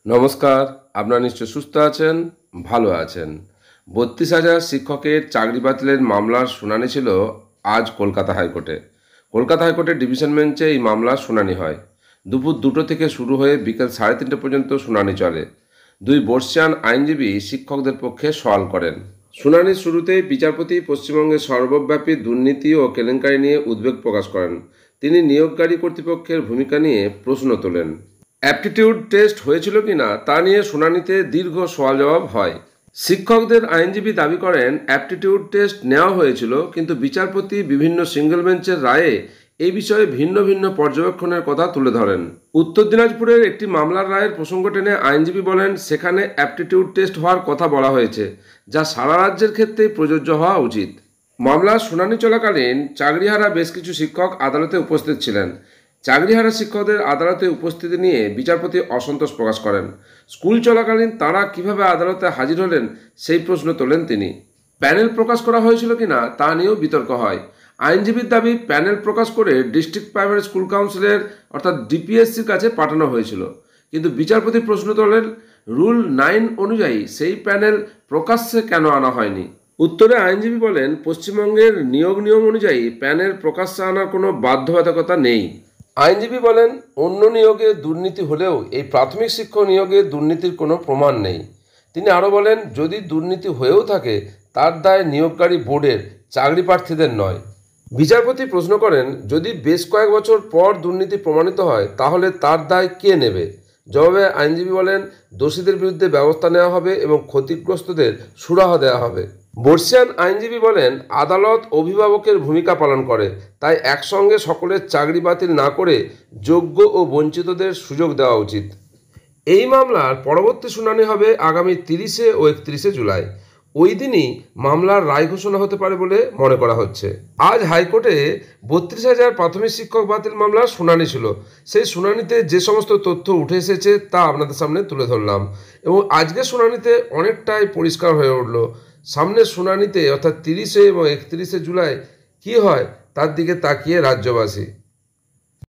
নমস্কার, আপনারা নিশ্চয় সুস্থ আছেন, ভালো আছেন। ৩২,০০০ শিক্ষকের চাকরি বাতিলের মামলার শুনানি ছিল আজ কলকাতা হাইকোর্টে। কলকাতা হাইকোর্টের ডিভিশন বেঞ্চে এই মামলার শুনানি হয়। দুপুর 2টো থেকে শুরু হয়ে বিকেল 3:30 পর্যন্ত শুনানি চলে। দুই বর্ষিয়ান আইনজীবী শিক্ষকদের পক্ষে সওয়াল করেন। শুনানির শুরুতেই বিচারপতি পশ্চিমবঙ্গের সর্বব্যাপী দুর্নীতি ও কেলেঙ্কারি নিয়ে উদ্বেগ প্রকাশ করেন। তিনি নিয়োগকারী কর্তৃপক্ষের ভূমিকা নিয়ে প্রশ্ন তোলেন। অ্যাপটিটিউড টেস্ট হয়েছিল কিনা তা নিয়ে শুনানিতে দীর্ঘ সওয়াল জবাব হয়। শিক্ষকদের আইনজীবী দাবি করেন অ্যাপটিটিউড টেস্ট নেওয়া হয়েছিল, কিন্তু বিচারপতি বিভিন্ন সিঙ্গেল বেঞ্চের রায়ে এই বিষয়ে ভিন্ন ভিন্ন পর্যবেক্ষণের কথা তুলে ধরেন। উত্তর দিনাজপুরের একটি মামলার রায়ের প্রসঙ্গ টেনে আইনজীবী বলেন সেখানে অ্যাপটিটিউড টেস্ট হওয়ার কথা বলা হয়েছে, যা সারা রাজ্যের ক্ষেত্রেই প্রযোজ্য হওয়া উচিত। মামলার শুনানি চলাকালীন চাকরিহারা বেশ কিছু শিক্ষক আদালতে উপস্থিত ছিলেন। চাকরিহারা শিক্ষকদের আদালতে উপস্থিতি নিয়ে বিচারপতি অসন্তোষ প্রকাশ করেন। স্কুল চলাকালীন তাঁরা কিভাবে আদালতে হাজির হলেন সেই প্রশ্ন তোলেন তিনি। প্যানেল প্রকাশ করা হয়েছিল কিনা তা নিয়েও বিতর্ক হয়। আইনজীবীর দাবি প্যানেল প্রকাশ করে ডিস্ট্রিক্ট প্রাইমারি স্কুল কাউন্সিলের অর্থাৎ ডিপিএসসির কাছে পাঠানো হয়েছিল, কিন্তু বিচারপতি প্রশ্ন তোলেন রুল 9 অনুযায়ী সেই প্যানেল প্রকাশ্যে কেন আনা হয়নি। উত্তরে আইনজীবী বলেন পশ্চিমবঙ্গের নিয়োগ নিয়ম অনুযায়ী প্যানেল প্রকাশ্যে আনার কোনো বাধ্যবাধকতা নেই। আইনজীবী বলেন অন্য নিয়োগে দুর্নীতি হলেও এই প্রাথমিক শিক্ষক নিয়োগে দুর্নীতির কোনো প্রমাণ নেই। তিনি আরও বলেন যদি দুর্নীতি হয়েও থাকে তার দায় নিয়োগকারী বোর্ডের, চাকরি প্রার্থীদের নয়। বিচারপতি প্রশ্ন করেন যদি বেশ কয়েক বছর পর দুর্নীতি প্রমাণিত হয় তাহলে তার দায় কে নেবে। জবাবে আইনজীবী বলেন দোষীদের বিরুদ্ধে ব্যবস্থা নেওয়া হবে এবং ক্ষতিগ্রস্তদের সুরাহা দেওয়া হবে। বর্ষিয়ান আইনজীবী বলেন আদালত অভিভাবকের ভূমিকা পালন করে, তাই একসঙ্গে সকলের চাকরি বাতিল না করে যোগ্য ও বঞ্চিতদের সুযোগ দেওয়া উচিত। এই মামলার পরবর্তী শুনানি হবে আগামী 30 ও 31 জুলাই। ওই দিনই মামলার রায় ঘোষণা হতে পারে বলে মনে করা হচ্ছে। আজ হাইকোর্টে 32,000 প্রাথমিক শিক্ষক বাতিল মামলার শুনানি ছিল। সেই শুনানিতে যে সমস্ত তথ্য উঠে এসেছে তা আপনাদের সামনে তুলে ধরলাম, এবং আজকের শুনানিতে অনেকটাই পরিষ্কার হয়ে উঠল সামনের শুনানিতে অর্থাৎ 30 এবং 31 জুলাই কী হয় তার দিকে তাকিয়ে রাজ্যবাসী।